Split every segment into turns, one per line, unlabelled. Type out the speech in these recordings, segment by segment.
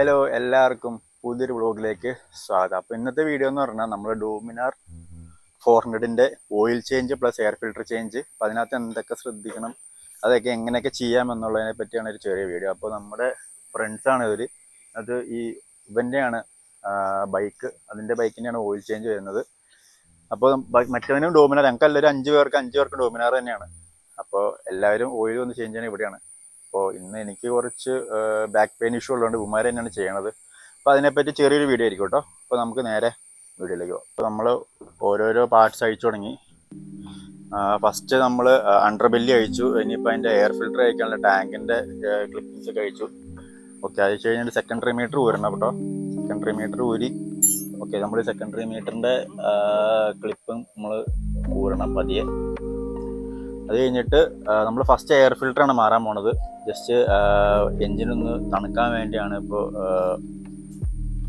Hello എല്ലാവർക്കും പുതിയൊരു വ്ളോഗിലേക്ക് സ്വാഗതം. അപ്പോൾ ഇന്നത്തെ വീഡിയോ എന്ന് പറഞ്ഞാൽ നമ്മൾ ഡോമിനാർ 400ൻ്റെ oil change plus air filter change. അപ്പോൾ അതിനകത്ത് എന്തൊക്കെ ശ്രദ്ധിക്കണം, അതൊക്കെ എങ്ങനെയൊക്കെ ചെയ്യാമെന്നുള്ളതിനെ പറ്റിയാണ് ഒരു ചെറിയ വീഡിയോ. അപ്പോൾ നമ്മുടെ ഫ്രണ്ട്സാണ് ഇവർ. അത് ഈ ഇവൻ്റെയാണ് ബൈക്ക്, അതിൻ്റെ ബൈക്കിൻ്റെയാണ് ഓയിൽ ചേഞ്ച് വരുന്നത്. അപ്പോൾ മറ്റവനും ഡോമിനാർ, ഞങ്ങൾക്ക് എല്ലാവരും 5 പേർക്ക് ഡോമിനാർ തന്നെയാണ്. അപ്പോൾ എല്ലാവരും ഓയിൽ ഒന്ന് ചേഞ്ച് ചെയ്യണം ഇവിടെയാണ്. അപ്പോൾ ഇന്ന് എനിക്ക് കുറച്ച് ബാക്ക് പെയിൻ ഇഷ്യൂ ഉള്ളതുകൊണ്ട് ഉമ്മാർ തന്നെയാണ് ചെയ്യണത്. അപ്പോൾ അതിനെപ്പറ്റി ചെറിയൊരു വീഡിയോ ആയിരിക്കും കേട്ടോ. അപ്പോൾ നമുക്ക് നേരെ വീഡിയോയിലേക്ക് പോകാം. അപ്പോൾ നമ്മൾ ഓരോരോ പാർട്സ് അഴിച്ചു തുടങ്ങി. ഫസ്റ്റ് നമ്മൾ അണ്ടർ ബെല്ലി അഴിച്ചു. ഇനിയിപ്പോൾ അതിൻ്റെ എയർ ഫിൽറ്റർ അഴിക്കാനുള്ള ടാങ്കിൻ്റെ ക്ലിപ്പിങ്സ് ഒക്കെ അഴിച്ചു. ഓക്കെ, അഴിച്ചു കഴിഞ്ഞിട്ട് സെക്കൻഡറി മീറ്റർ ഊരണം കേട്ടോ. സെക്കൻഡറി മീറ്റർ ഊരി ഓക്കെ, നമ്മൾ സെക്കൻഡറി മീറ്ററിൻ്റെ ക്ലിപ്പും നമ്മൾ ഊരണം പതിയെ. അത് കഴിഞ്ഞിട്ട് നമ്മൾ ഫസ്റ്റ് എയർ ഫിൽറ്ററാണ് മാറാൻ പോണത്. ജസ്റ്റ് എൻജിനൊന്ന് തണുക്കാൻ വേണ്ടിയാണ് ഇപ്പോൾ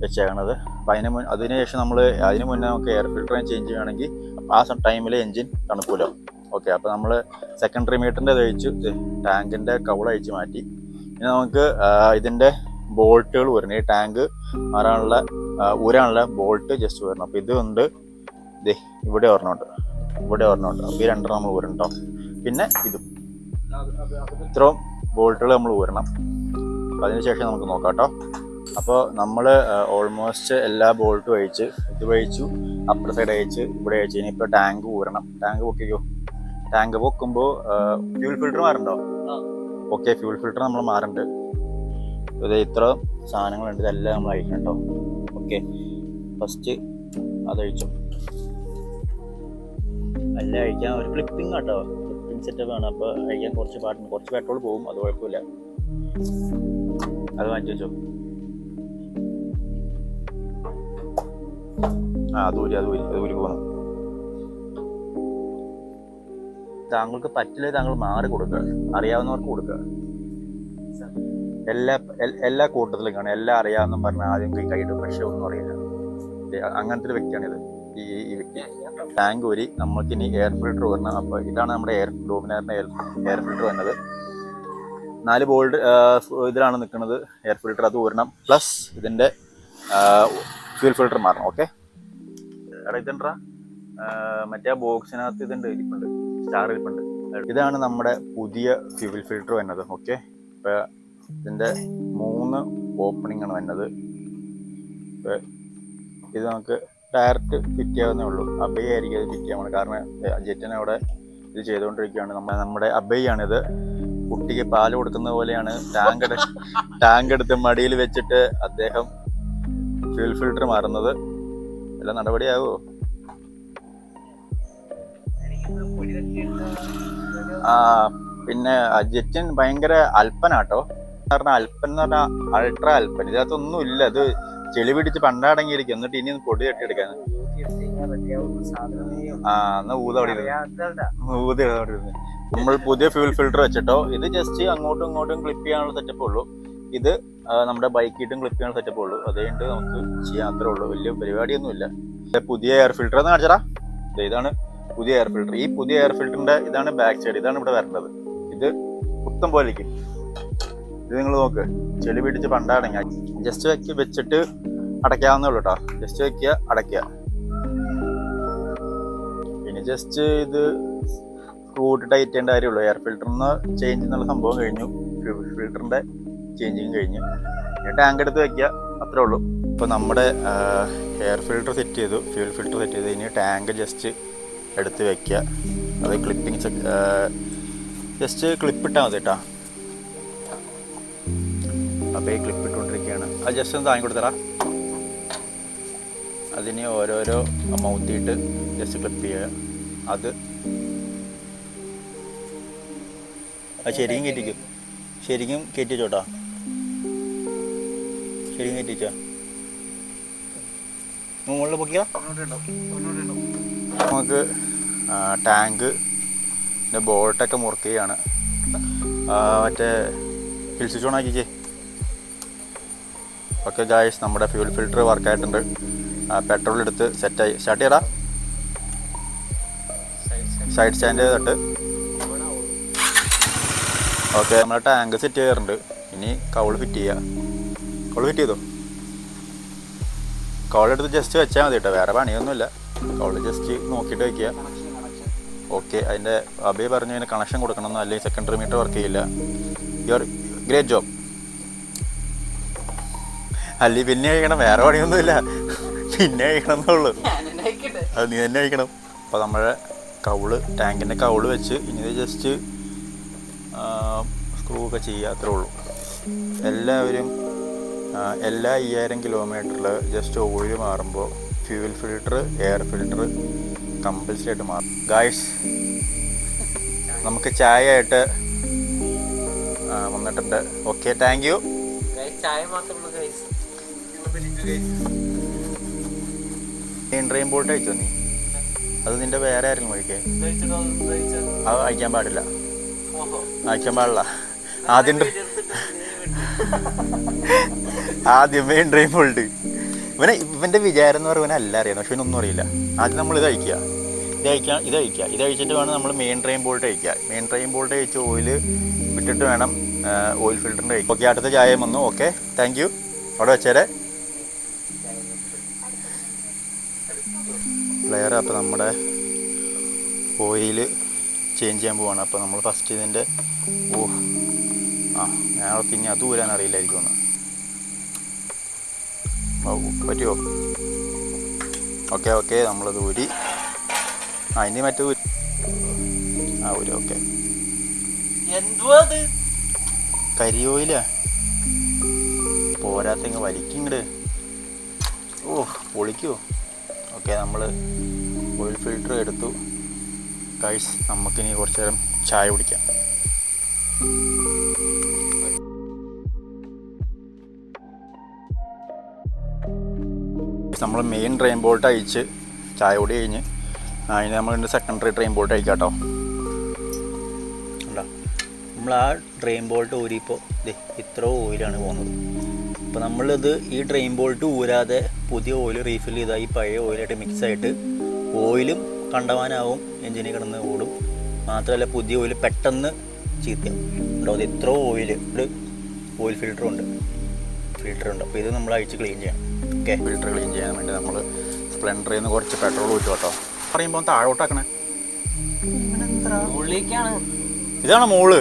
വെച്ചേക്കണത്. അപ്പോൾ അതിനുശേഷം അതിന് മുന്നേ നമുക്ക് എയർ ഫിൽറ്റർ ചേഞ്ച് ചെയ്യുകയാണെങ്കിൽ ആ ടൈമിൽ എൻജിൻ തണുക്കൂലോ. ഓക്കെ, അപ്പോൾ നമ്മൾ സെക്കൻഡറി മീറ്ററിൻ്റെ അഴിച്ചു, ടാങ്കിൻ്റെ കവൾ അഴിച്ച് മാറ്റി. ഇനി നമുക്ക് ഇതിൻ്റെ ബോൾട്ടുകൾ ഊരണം. ഈ ടാങ്ക് ഊരാനുള്ള ബോൾട്ട് ജസ്റ്റ് ഊരണം. അപ്പോൾ ഇതുണ്ട്, ഇവിടെ ഒരെണ്ണമുണ്ട്. അപ്പോൾ ഈ രണ്ടെണ്ണം നമ്മൾ ഊരണം കേട്ടോ. പിന്നെ ഇതും, ഇത്രയും ബോൾട്ടുകൾ നമ്മൾ ഊരണം. അപ്പോൾ അതിനുശേഷം നമുക്ക് നോക്കാം കേട്ടോ. അപ്പോൾ നമ്മൾ ഓൾമോസ്റ്റ് എല്ലാ ബോൾട്ടും അഴിച്ച്, ഇത് അഴിച്ചു, അപ്പർ സൈഡ് അഴിച്ച്, ഇവിടെ അഴിച്ച്. ഇനിയിപ്പോൾ ടാങ്ക് ഊരണം. ടാങ്ക് പൊക്കിക്കോ. ടാങ്ക് പൊക്കുമ്പോൾ ഫ്യൂൽ ഫിൽറ്റർ മാറുന്നുണ്ടോ? ഓക്കെ, ഫ്യൂൽ ഫിൽറ്റർ നമ്മൾ മാറുന്നുണ്ട്. ഇത് ഇത്ര സാധനങ്ങളുണ്ട്, ഇതെല്ലാം നമ്മൾ അഴിക്കണം കേട്ടോ. ഓക്കെ, ഫസ്റ്റ് അതഴിച്ചു. എല്ലാം അഴിക്കാൻ ഒരു ക്ലിപ്പിംഗ് കേട്ടോ, ക്ലിപ്പിംഗ് സെറ്റപ്പ് ആണ്. അപ്പോൾ അഴിക്കാൻ കുറച്ച് പാട്ടുണ്ട്, കുറച്ച് പെട്രോൾ പോകും, അത് കുഴപ്പമില്ല. അത് മാറ്റി വെച്ചോ. അത് ഊരി പോകുന്നു. താങ്കൾക്ക് പറ്റില്ല, താങ്കൾ മാറി കൊടുക്കുക, അറിയാവുന്നവർക്ക് കൊടുക്കുക. എല്ലാ കൂട്ടത്തിലും കാണും, എല്ലാം അറിയാമെന്നും പറഞ്ഞാൽ ആദ്യം കൈയിടും, പക്ഷെ ഒന്നും അറിയില്ല. അങ്ങനത്തെ ഒരു വ്യക്തിയാണിത്, ഈ വ്യക്തി. ടാങ്ക് ഊരി നമുക്ക് ഇനി എയർ ഫിൽറ്റർ വരണം. അപ്പോൾ ഇതാണ് നമ്മുടെ ഡോമിനാറിൻ്റെ എയർ ഫിൽറ്റർ വന്നത്. 4 ബോൾട്ട് ഇതിലാണ് നിൽക്കുന്നത് എയർ ഫിൽറ്റർ, അത് ഊരണം. പ്ലസ് ഇതിൻ്റെ ഫ്യൂൽ ഫിൽറ്റർ മാറണം. ഓക്കെ, എടാ ഇതെന്താ മറ്റേ ബോക്സിനകത്ത് ഇരിപ്പുണ്ട്, സ്റ്റാർ ഇരിപ്പുണ്ട്. ഇതാണ് നമ്മുടെ പുതിയ ഫ്യൂൽ ഫിൽറ്റർ വരുന്നത്. ഓക്കെ, ഇപ്പോൾ ഇതിൻ്റെ 3 ഓപ്പണിംഗ് ആണ് വരുന്നത്. ഇപ്പോൾ ഇത് നമുക്ക് ഡയറക്റ്റ് ഫിറ്റ് ചെയ്യാവുന്നേ ഉള്ളൂ. അബൈ ആയിരിക്കും അത് ഫിറ്റ് ചെയ്യാൻ, കാരണം ജെറ്റിനെ അവിടെ ഇത് ചെയ്തുകൊണ്ടിരിക്കുകയാണ്. നമ്മുടെ അബൈയാണിത്. കുട്ടിക്ക് പാല് കൊടുക്കുന്ന പോലെയാണ് ടാങ്ക് എടുത്ത് മടിയിൽ വെച്ചിട്ട് അദ്ദേഹം ഫ്യൂൽ ഫിൽറ്റർ മാറുന്നത്. എല്ലാം നടപടിയാവോ? പിന്നെ ജെറ്റിൻ ഭയങ്കര അല്പനാട്ടോ. കാരണം അല്പൻ എന്ന് പറഞ്ഞാൽ അൾട്രാ അല്പൻ. ഇതിനകത്തൊന്നും ഇല്ല, അത് ചെളി പിടിച്ച് പണ്ടടങ്ങിയിരിക്കും. എന്നിട്ട് ഇനി പൊടി തട്ടിയെടുക്കാൻ എന്നാ ഊതവിടെ ഇരുന്ന് നമ്മൾ പുതിയ ഫ്യൂൽ ഫിൽറ്റർ വെച്ചിട്ടോ. ഇത് ജസ്റ്റ് അങ്ങോട്ടും ഇങ്ങോട്ടും ക്ലിപ്പ് ചെയ്യാനുള്ള സെറ്റപ്പേ ഉള്ളൂ. ഇത് നമ്മുടെ ബൈക്കിട്ടും ക്ലിപ്പ് ചെയ്യാനുള്ള സെറ്റപ്പേ ഉള്ളൂ. അതുകൊണ്ട് നമുക്ക് ചെയ്യാൻ അത്രേ ഉള്ളൂ, വലിയ പരിപാടിയൊന്നുമില്ല. പുതിയ എയർ ഫിൽറ്റർ എന്ന് കാണിച്ചടാ. ഇതാണ് പുതിയ എയർ ഫിൽറ്റർ. ഈ പുതിയ എയർ ഫിൽറ്ററിന്റെ ഇതാണ് ബാക്ക് സൈഡ്, ഇതാണ് ഇവിടെ വരേണ്ടത്. ഇത് പുത്തം പോലെക്കും. ഇത് നിങ്ങൾ നോക്ക്, ചെളി പിടിച്ച് പണ്ടടങ്ങി. ജസ്റ്റ് വെച്ചിട്ട് അടയ്ക്കാവുന്നേ ഉള്ളൂ കേട്ടോ. ജസ്റ്റ് വെക്കുക, അടയ്ക്കുക. പിന്നെ ജസ്റ്റ് ഇത് സ്ക്രൂ ടൈറ്റ് ചെയ്യേണ്ട കാര്യമുള്ളൂ. എയർ ഫിൽറ്ററിന് ചേഞ്ച് എന്നുള്ള സംഭവം കഴിഞ്ഞു, ഫ്യൂൽ ഫിൽറ്ററിന്റെ ചേഞ്ചിങ് കഴിഞ്ഞു. പിന്നെ ടാങ്ക് എടുത്ത് വെക്കുക, അത്രേ ഉള്ളൂ. ഇപ്പോൾ നമ്മുടെ എയർ ഫിൽറ്റർ സെറ്റ് ചെയ്തു, ഫ്യൂൽ ഫിൽറ്റർ സെറ്റ് ചെയ്തു. ഇനി ടാങ്ക് ജസ്റ്റ് എടുത്ത് വെക്കുക. അത് ക്ലിപ്പിങ്സ് ജസ്റ്റ് ക്ലിപ്പിട്ടാൽ മതി കേട്ടോ. അപ്പോൾ ഈ ക്ലിപ്പ് ഇട്ടുകൊണ്ടിരിക്കുകയാണ്. അത് ജസ്റ്റ് ഒന്ന് താങ്ങി കൊടുത്തടാ. അതിന് ഓരോരോ മൗത്തിയിട്ട് ജസ്റ്റ് ക്ലിപ്പ് ചെയ്യുക. അത് ശരിക്കും കയറ്റി വെച്ചോട്ടാ. ശരിക്കും കയറ്റി വെച്ചാ മുകളിൽ പൊക്കിയാ നമുക്ക് ടാങ്ക് ബോൾട്ടൊക്കെ മുറുക്കുകയാണ്. മറ്റേ ഹിൽ സ്വിച്ച് ഓൺ ആക്കിക്കേ. ഓക്കെ ഗായ്സ്, നമ്മുടെ ഫ്യൂൽ ഫിൽറ്റർ വർക്കായിട്ടുണ്ട്. പെട്രോൾ എടുത്ത് സെറ്റായി. സ്റ്റാർട്ട് ചെയ്യടാ. സൈഡ് സ്റ്റാൻഡ് തൊട്ട് ഓക്കെ, നമ്മുടെ ടാങ്ക് സെറ്റ് ചെയ്യാറുണ്ട്. ഇനി കൗൾ ഫിറ്റ് ചെയ്യുക. കോൾ ഫിറ്റ് ചെയ്തോ? കോളെടുത്ത് ജസ്റ്റ് വെച്ചാൽ മതി കേട്ടോ, വേറെ പണിയൊന്നുമില്ല. കോള് ജസ്റ്റ് നോക്കിയിട്ട് വയ്ക്കുക. ഓക്കെ, അതിൻ്റെ അബി പറഞ്ഞു അതിന് കണക്ഷൻ കൊടുക്കണമെന്നോ അല്ലെങ്കിൽ സെക്കൻഡറി മീറ്റർ വർക്ക് ചെയ്യില്ല. Your great job. അല്ലെങ്കിൽ പിന്നെ കഴിക്കണം, വേറെ പണിയൊന്നുമില്ല, പിന്നെ കഴിക്കണം എന്നുള്ളൂ. അത് നീ തന്നെ കഴിക്കണം. അപ്പോൾ നമ്മുടെ ടാങ്കിൻ്റെ കൗള് വെച്ച് ഇനി ജസ്റ്റ് സ്ക്രൂ ഒക്കെ ചെയ്യുക, അത്രേ ഉള്ളൂ. എല്ലാവരും എല്ലാ 5000 കിലോമീറ്ററിൽ ജസ്റ്റ് ഓയിൽ മാറുമ്പോൾ fuel filter, air filter compulsory ആയിട്ട് മാറും. ഗായ്സ്, നമുക്ക് ചായ ആയിട്ട് വന്നിട്ടുണ്ട്. Okay, thank you. Drain bolt അയച്ചോ നീ? അത് നിന്റെ വേറെ ആരെങ്കിലും കഴിക്കേ? അത് അയക്കാൻ പാടില്ല, അയക്കാൻ പാടില്ല. ആദ്യമേ ഡ്രെയിൻ ബോൾട്ട് ഇവൻ്റെ വിചാരം എന്ന് പറയുന്നത് എല്ലാം അറിയാം, പക്ഷെ ഇവനൊന്നും അറിയില്ല. ആദ്യം നമ്മൾ ഇത് അഴിച്ചിട്ട് വേണം നമ്മൾ മെയിൻ ഡ്രെയിൻ ബോൾട്ട് അഴിക്കുക. മെയിൻ ഡ്രെയിൻ ബോൾട്ട് അഴിച്ച് ഓയിൽ വിട്ടിട്ട് വേണം ഓയിൽ ഫിൽറ്ററിൻ്റെ അഴിക്കുക. ഓക്കെ, അടുത്ത ചായ വന്നു. Okay, thank you. അവിടെ വെച്ചേരെ പ്ലെയർ. അപ്പോൾ നമ്മുടെ ഓയിൽ ചേഞ്ച് ചെയ്യാൻ പോവാണ്. അപ്പോൾ നമ്മൾ ഫസ്റ്റ് ഇതിൻ്റെ ഞാനൊക്കെ ഇനി അത് ഊരാൻ അറിയില്ലായിരിക്കും ഒന്ന്. പറ്റുമോ? ഓക്കെ, നമ്മളത് ഊരി. ഇനി മറ്റേ ഊരി. ഊരി. ഓക്കെ, കരിയോയിലാ പോരാത്തെങ്കിൽ വലിക്കിങ്ങട്. പൊളിക്കുമോ? ഓക്കെ, നമ്മൾ ഓയിൽ ഫിൽറ്റർ എടുത്തു. ഗൈസ്, നമുക്കിനി കുറച്ച് നേരം ചായ കുടിക്കാം. നമ്മൾ മെയിൻ ഡ്രെയിൻ ബോൾട്ട് അഴിച്ച് ചായ കൂടി കഴിഞ്ഞ് അതിന് നമ്മൾ സെക്കൻഡറി ഡ്രെയിൻ ബോൾട്ട് അഴിക്കാം കേട്ടോ. ഉണ്ടോ, നമ്മൾ ആ ഡ്രെയിൻ ബോൾട്ട് ഊരിപ്പോൾ ഇത്ര ഓയിലാണ് പോകുന്നത്. അപ്പോൾ നമ്മളിത് ഈ ഡ്രെയിൻ ബോൾട്ട് ഊരാതെ പുതിയ ഓയിൽ റീഫിൽ ചെയ്താൽ ഈ പഴയ ഓയിലായിട്ട് മിക്സായിട്ട് ഓയിലും കണ്ടവാനാവും, എഞ്ചിനിൽ കിടന്ന് ഓടും. മാത്രമല്ല പുതിയ ഓയിൽ പെട്ടെന്ന് ചീത്തയാവും. ഉണ്ടാവും ഇത്ര ഓയിൽ ഓയിൽ ഫിൽറ്ററുണ്ട്. അപ്പോൾ ഇത് നമ്മൾ അഴിച്ച് ക്ലീൻ ചെയ്യണം. ഓക്കെ, ഫിൽറ്റർ ക്ലീൻ ചെയ്യാൻ വേണ്ടി നമ്മൾ സ്പ്ലെൻഡറിൽ നിന്ന് കുറച്ച് പെട്രോൾ ഊറ്റും കേട്ടോ. പറയുമ്പോൾ താഴോട്ടാക്കണേ. ഇതാണ് മോള്.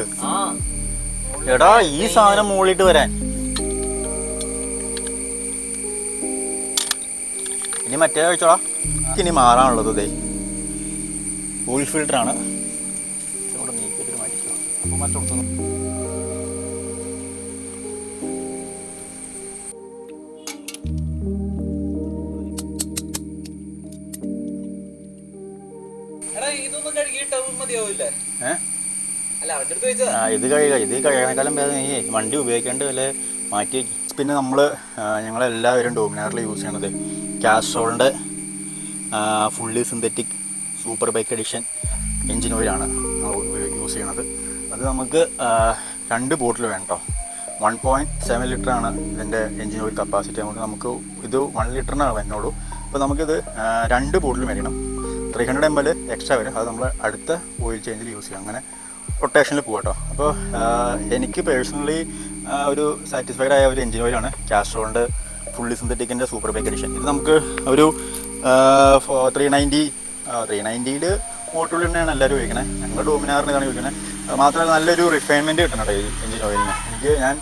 എടാ, ഈ സാധനം മുകളിലിട്ട് വരാൻ. ഇനി മറ്റേ കഴിച്ചോളാം. ഇനി മാറാനുള്ളത് ഓയിൽ ഫിൽറ്ററാണ്. ഇവിടെ നീക്കിയിട്ട് മാറ്റിക്കോ. അപ്പോൾ മറ്റൊന്ന് ഇത് കഴിയാനേക്കാളും ഭേദം നീ വണ്ടി ഉപയോഗിക്കേണ്ട വല്ല മാറ്റി. പിന്നെ ഞങ്ങളെല്ലാവരും ഡോമിനാറിൽ യൂസ് ചെയ്യണത് കാസ്ട്രോളിൻ്റെ fully synthetic super bike edition engine ഓയിലാണ് യൂസ് ചെയ്യണത്. അത് നമുക്ക് 2 ബോട്ടിൽ വേണം കേട്ടോ. 1.7 ലിറ്ററാണ് ഇതിൻ്റെ എൻജിൻ ഓയിൽ കപ്പാസിറ്റി. അതുകൊണ്ട് നമുക്ക് ഇത് 1 ലിറ്ററിനാണ് വരുന്നുള്ളൂ. അപ്പോൾ നമുക്കിത് 2 ബോട്ടിൽ മേടിക്കണം. 300 ml എക്സ്ട്രാ വരും. അത് നമ്മൾ അടുത്ത ഓയിൽ ചേഞ്ചിൽ യൂസ് ചെയ്യും. അങ്ങനെ റൊട്ടേഷനിൽ പോകും കേട്ടോ. അപ്പോൾ എനിക്ക് പേഴ്സണലി ഒരു സാറ്റിസ്ഫൈഡ് ആയ ഒരു എൻജിൻ ഓയിലാണ് കാസ്ട്രോളിൻ്റെ ഫുള്ളി സിന്തറ്റിക്കിൻ്റെ സൂപ്പർ ബൈക്ക് എഡിഷൻ. ഇത് നമുക്ക് ഒരു 390യിൽ ഓട്ടോയിൽ തന്നെയാണ് എല്ലാവരും ഉപയോഗിക്കണത്. ഞങ്ങൾ ഡോമിനാറിന് ഇതാണ് ഉപയോഗിക്കണത്. മാത്രമല്ല നല്ലൊരു റിഫൈൻമെൻറ്റ് കിട്ടണം കേട്ടോ ഈ എൻജിൻ ഓയിലിന്. ഞാൻ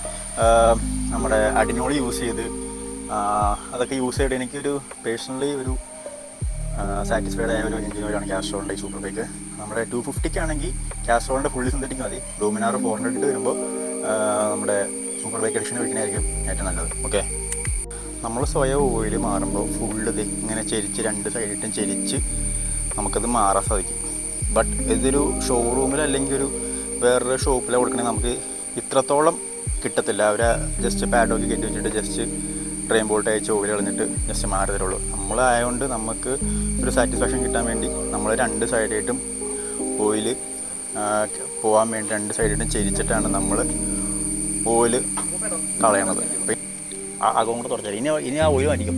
നമ്മുടെ അഡിനോളി യൂസ് ചെയ്ത് അതൊക്കെ യൂസ് ചെയ്തിട്ട് എനിക്കൊരു പേഴ്സണലി ഒരു സാറ്റിസ്ഫൈഡ് ആയ ഒരു എൻജിൻ ഓയിലാണ് കാസ്ട്രോളിൻ്റെ ഈ സൂപ്പർ ബൈക്ക്. നമ്മുടെ 250 കാസ്ട്രോളിൻ്റെ ഫുള്ളി സിന്തറ്റിക് മതി. ഡോമിനാർ 400 വരുമ്പോൾ നമ്മുടെ സൂപ്പർ ബൈക്ക് എഡിഷൻ വയ്ക്കണമായിരിക്കും ഏറ്റവും നല്ലത്. ഓക്കെ, നമ്മൾ സ്വയം ഓയിൽ മാറുമ്പോൾ ഫുള്ള് ഇങ്ങനെ ചെരിച്ച് 2 സൈഡിട്ടും ചെരിച്ച് നമുക്കത് മാറാൻ സാധിക്കും. ബട്ട് ഇതൊരു ഷോറൂമിൽ അല്ലെങ്കിൽ ഒരു വേറൊരു ഷോപ്പിലാണ് കൊടുക്കണമെങ്കിൽ നമുക്ക് ഇത്രത്തോളം കിട്ടത്തില്ല. അവരെ ജസ്റ്റ് പാഡൊക്കെ കയറ്റി വെച്ചിട്ട് ജസ്റ്റ് ഡ്രെയിൻ ബോൾട്ട് അയച്ച് ഓയിൽ കളഞ്ഞിട്ട് ജസ്റ്റ് മാറി തരുള്ളൂ. നമ്മളായതുകൊണ്ട് നമുക്ക് ഒരു സാറ്റിസ്ഫാക്ഷൻ കിട്ടാൻ വേണ്ടി നമ്മൾ 2 സൈഡായിട്ടും ഓയിൽ പോകാൻ വേണ്ടി 2 സൈഡായിട്ടും ചെരിച്ചിട്ടാണ് നമ്മൾ ഓയിൽ കളയണത്. അകം കൂടെ തുറച്ചാൽ ഇനി ആ ഓയിൽ മാറ്റിക്കും.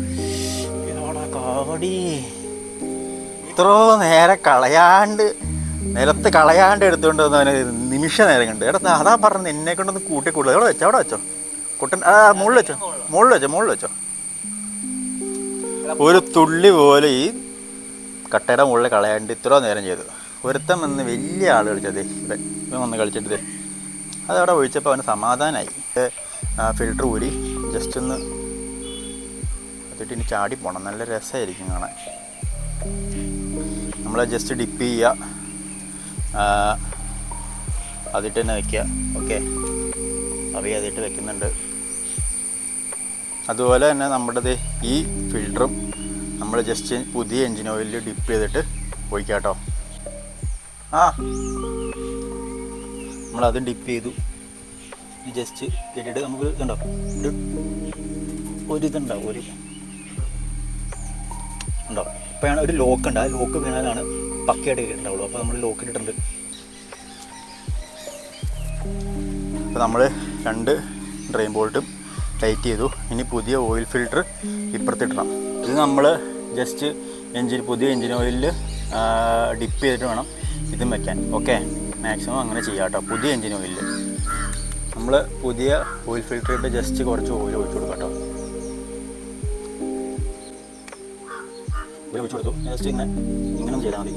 ഇതോടെ കാടി ഇത്ര നേരം നിലത്ത് കളയാണ്ട് എടുത്തുകൊണ്ട് വന്നവന് നിമിഷ നേരം കണ്ട്. അതാ പറഞ്ഞത് എന്നെ കൊണ്ടൊന്ന് കൂട്ടി കൂടുതൽ അവിടെ വെച്ചോ. കുട്ടൻ മുകളിൽ വെച്ചോ. ഒരു തുള്ളി പോലെ ഈ കട്ടയുടെ മുകളിൽ കളയാണ്ട് ഇത്ര നേരം ചെയ്തു. ഒരുത്തം വന്ന് വലിയ ആൾ കളിച്ചത് ഇവൻ വന്ന് കളിച്ചിട്ട് അതവിടെ ഒഴിച്ചപ്പോൾ അവന് സമാധാനമായി. ഫിൽറ്റർ ഊരി ജസ്റ്റ് ഒന്ന് അതിട്ട് ഇനി ചാടി പോകണം. നല്ല രസമായിരിക്കും കാണാൻ. നമ്മൾ ജസ്റ്റ് ഡിപ്പ് ചെയ്യുക, അതിട്ട് തന്നെ വയ്ക്കുക. ഓക്കെ, അതിട്ട് വെക്കുന്നുണ്ട്. അതുപോലെ തന്നെ നമ്മുടെ ഈ ഫിൽറ്ററും നമ്മൾ ജസ്റ്റ് പുതിയ എൻജിൻ ഓയിലിൽ ഡിപ്പ് ചെയ്തിട്ട് ഒഴിക്കാം കേട്ടോ. നമ്മളതും ഡിപ്പ് ചെയ്തു. ജസ്റ്റ് ഇട്ടിട്ട് നമുക്ക് ഇതുണ്ടോ ഒരിതുണ്ടാവും, ഉണ്ടോ. ഇപ്പോഴാണ് ഒരു ലോക്ക് ഉണ്ട്, ആ ലോക്ക് വീണാലാണ് പക്കയായിട്ട് ഉണ്ടാവുള്ളൂ. അപ്പോൾ നമ്മൾ ലോക്ക് ഇട്ടിട്ടുണ്ട്. അപ്പോൾ നമ്മൾ 2 ഡ്രെയിൻ ബോൾട്ടും ടൈറ്റ് ചെയ്തു. ഇനി പുതിയ ഓയിൽ ഫിൽറ്റർ ഇപ്പുറത്തിടണം. ഇത് നമ്മൾ ജസ്റ്റ് പുതിയ എൻജിൻ ഓയിലിൽ ഡിപ്പ് ചെയ്തിട്ട് വേണം ഇതും വയ്ക്കാൻ. ഓക്കെ, മാക്സിമം അങ്ങനെ ചെയ്യാം കേട്ടോ. പുതിയ എൻജിൻ ഓയിലിൽ നമ്മൾ പുതിയ ഓയിൽ ഫിൽറ്റർ ഇട്ട് ജസ്റ്റ് കുറച്ച് ഓയിൽ ഒഴിച്ചു കൊടുക്കാം കേട്ടോ. ഒഴിച്ചു കൊടുത്തു. ജസ്റ്റ് ഇങ്ങനെ ചെയ്താൽ മതി.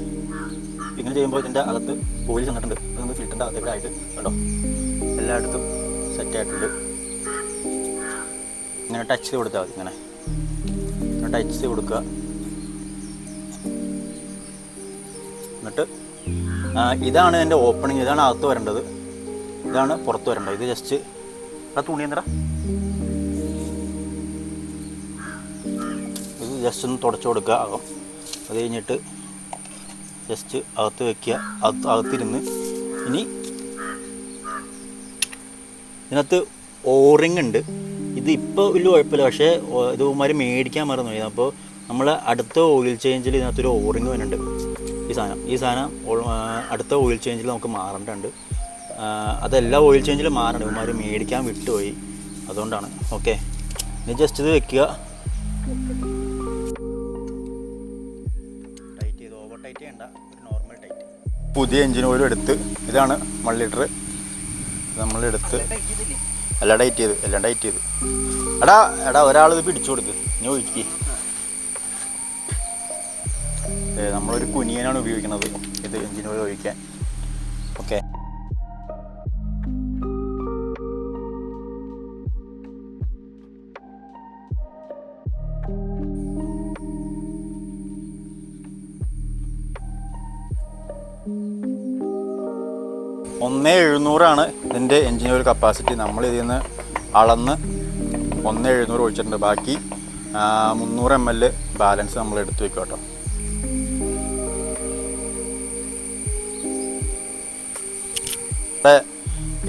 ഇങ്ങനെ ചെയ്യുമ്പോൾ ഇതിൻ്റെ അകത്ത് ഓയിൽ ചെന്നിട്ടുണ്ട്. അതൊന്ന് ഫിൽറ്ററിൻ്റെ അകത്ത് ഇവിടെ ആയിട്ട് കണ്ടോ, എല്ലായിടത്തും സെറ്റായിട്ടുണ്ട്. ഇങ്ങനെ ടച്ച് ചെയ്ത് കൊടുത്താൽ മതി. ഇങ്ങനെ ടച്ച് ചെയ്ത് കൊടുക്കുക. എന്നിട്ട് ഇതാണ് എൻ്റെ ഓപ്പണിങ്. ഇതാണ് അകത്ത് വരേണ്ടത്, ഇതാണ് പുറത്ത് വരേണ്ടത്. ഇത് ജസ്റ്റ് ആ തുണി എന്താ ഇത് ജസ്റ്റ് ഒന്ന് തുടച്ചു കൊടുക്കുക ആകും. അത് കഴിഞ്ഞിട്ട് ജസ്റ്റ് അകത്ത് വയ്ക്കുക. അകത്തിരുന്ന് ഇനി ഇതിനകത്ത് ഓറിങ് ഉണ്ട്. ഇത് ഇപ്പോൾ വലിയ കുഴപ്പമില്ല, പക്ഷേ ഇതുമാതിരി മേടിക്കാൻ മറന്നു പോയി. അപ്പോൾ നമ്മൾ അടുത്ത ഓയിൽ ചേഞ്ചിൽ ഇതിനകത്തൊരു ഓറിങ് വരുന്നുണ്ട്. ഈ സാധനം അടുത്ത ഓയിൽ ചേഞ്ചിൽ നമുക്ക് മാറേണ്ടതുണ്ട്. അതെല്ലാ ഓയിൽ ചേഞ്ചിലും മാറണം. ഇവന്മാർ മേടിക്കാൻ വിട്ടുപോയി, അതുകൊണ്ടാണ്. ഓക്കെ, ഇനി ജസ്റ്റ് ഇത് വെക്കുക. ടൈറ്റ് ചെയ്ത് ഓവർ ടൈറ്റ് ചെയ്യണ്ട, ഒരു നോർമൽ ടൈറ്റ്. പുതിയ എൻജിൻ ഓയിലും എടുത്ത്, ഇതാണ് 1 ലിറ്റർ. നമ്മളെടുത്ത് എല്ലാം ടൈറ്റ് ചെയ്ത് എടാ ഒരാളിത് പിടിച്ചു കൊടുക്ക്, ഇനി ഒഴിക്ക്. നമ്മളൊരു കുനിയനാണ് ഉപയോഗിക്കുന്നത് ഇത് എൻജിൻ ഓയിൽ ഒഴിക്കാൻ. ഓക്കെ, $1,700 ഇതിൻ്റെ എൻജിൻ ഓയിൽ കപ്പാസിറ്റി. നമ്മൾ ഇതിൽ നിന്ന് അളന്ന് 1,700 ഒഴിച്ചിട്ടുണ്ട്. ബാക്കി 300 ml ബാലൻസ് നമ്മൾ എടുത്തു വയ്ക്കും കേട്ടോ. ഇവിടെ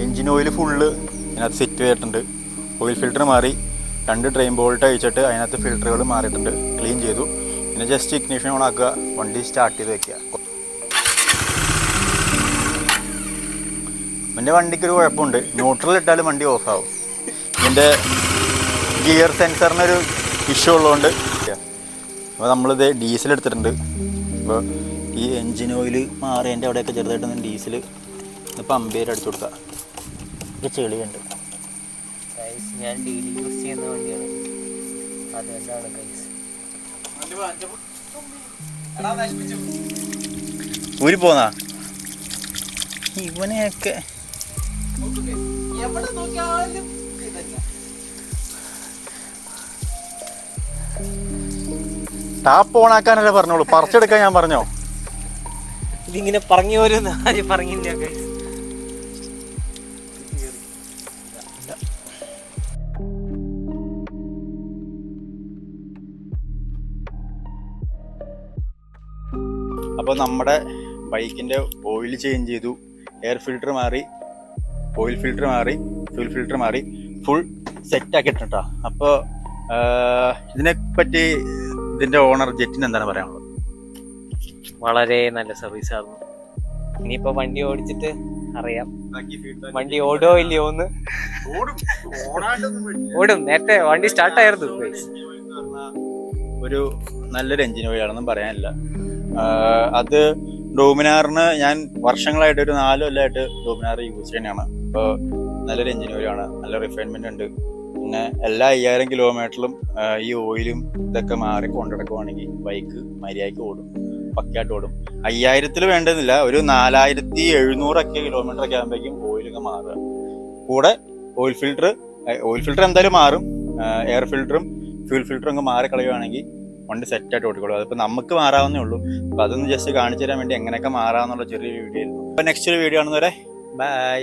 എൻജിൻ ഓയിൽ ഫുള്ള് ഇതിനകത്ത് സെറ്റ് ചെയ്തിട്ടുണ്ട്. ഓയിൽ ഫിൽറ്റർ മാറി, 2 ഡ്രെയിൻ ബോൾട്ട് അയച്ചിട്ട് അതിനകത്ത് ഫിൽറ്ററുകൾ മാറിയിട്ടുണ്ട്. ക്ലീൻ ചെയ്തു. പിന്നെ ജസ്റ്റ് ഇഗ്നിഷൻ ഓൺ ആക്കുക, വണ്ടി സ്റ്റാർട്ട് ചെയ്ത് വയ്ക്കുക. എൻ്റെ വണ്ടിക്കൊരു കുഴപ്പമുണ്ട്, ന്യൂട്രൽ ഇട്ടാലും വണ്ടി ഓഫാവും. ഇതിൻ്റെ ഗിയർ സെൻസറിനൊരു ഇഷ്യൂ ഉള്ളതുകൊണ്ട്. അപ്പോൾ നമ്മളിത് ഡീസൽ എടുത്തിട്ടുണ്ട്. അപ്പോൾ ഈ എൻജിൻ ഓയിൽ മാറിയതിൻ്റെ അവിടെയൊക്കെ ചെറുതായിട്ടൊന്ന് ഡീസൽ പമ്പ് ചെയ്ത് അടിച്ചു കൊടുക്കുക. ഇത് ചെളിയുണ്ട്.
ഞാൻ ഡെയിലി യൂസ് ചെയ്യുന്ന വണ്ടിയാണ്, അതുകൊണ്ടാണ്
ഊരി പോന്നാ ഇവനെയൊക്കെ. ടാപ്പ് ഓണാക്കാനല്ലേ പറഞ്ഞോളൂ, പറിച്ചെടുക്കാൻ ഞാൻ പറഞ്ഞോ?
ഇതിങ്ങനെ പറഞ്ഞു പോരും ആരും പറഞ്ഞില്ല.
അപ്പോൾ നമ്മുടെ ബൈക്കിൻ്റെ ഓയിൽ ചേഞ്ച് ചെയ്തു, എയർ ഫിൽറ്റർ മാറി, ഓയിൽ ഫിൽറ്റർ മാറി, ഫ്യൂൽ ഫിൽറ്റർ മാറി, ഫുൾ സെറ്റാക്കിയിട്ടുണ്ട്. അപ്പോൾ ഇതിനെപ്പറ്റി ഇതിൻ്റെ ഓണർ ജെറ്റിന് എന്താണ് പറയാനുള്ളത്?
വളരെ നല്ല സർവീസ് ആയിരുന്നു. ഇനിയിപ്പോൾ വണ്ടി ഓടിച്ചിട്ട് അറിയാം വണ്ടി ഓടോ ഇല്ലയോ എന്ന്. ഓടും, നേരത്തെ വണ്ടി സ്റ്റാർട്ടായിരുന്നു.
ഒരു നല്ലൊരു എൻജിൻ ഓയിലാണെന്നും പറയാനില്ല. അത് ഡോമിനാറിന് ഞാൻ വർഷങ്ങളായിട്ട് ഒരു 4 കൊല്ലമായിട്ട് ഡോമിനാർ യൂസ് ചെയ്യുന്നതാണ്. അപ്പോൾ നല്ലൊരു എൻജിൻ ഓയിലാണ്, നല്ല റിഫൈൻമെൻ്റ് ഉണ്ട്. പിന്നെ എല്ലാ 5000 കിലോമീറ്ററിലും ഈ ഓയിലും ഇതൊക്കെ മാറി കൊണ്ടുനടക്കുവാണെങ്കിൽ ബൈക്ക് മര്യാദയ്ക്ക് ഓടും, പക്കയായിട്ട് ഓടും. 5000 വേണ്ടതില്ല, ഒരു 4700 കിലോമീറ്റർ ഒക്കെ ആകുമ്പോഴേക്കും ഓയിലൊക്കെ മാറുക. കൂടെ ഓയിൽ ഫിൽറ്റർ എന്തായാലും മാറും. എയർ ഫിൽറ്ററും ഫ്യൂൽ ഫിൽറ്ററും ഒക്കെ മാറി കളയുവാണെങ്കിൽ വണ്ടി സെറ്റായിട്ട് ഓടിക്കോളും. അതിപ്പോൾ നമുക്ക് മാറാവുന്നേ ഉള്ളൂ. അപ്പോൾ അതൊന്ന് ജസ്റ്റ് കാണിച്ചു തരാൻ വേണ്ടി എങ്ങനെയൊക്കെ മാറാമെന്നുള്ള ചെറിയൊരു വീഡിയോ ആയിരുന്നു. അപ്പോൾ നെക്സ്റ്റ് ഒരു വീഡിയോ കാണുന്നവരെ ബൈ.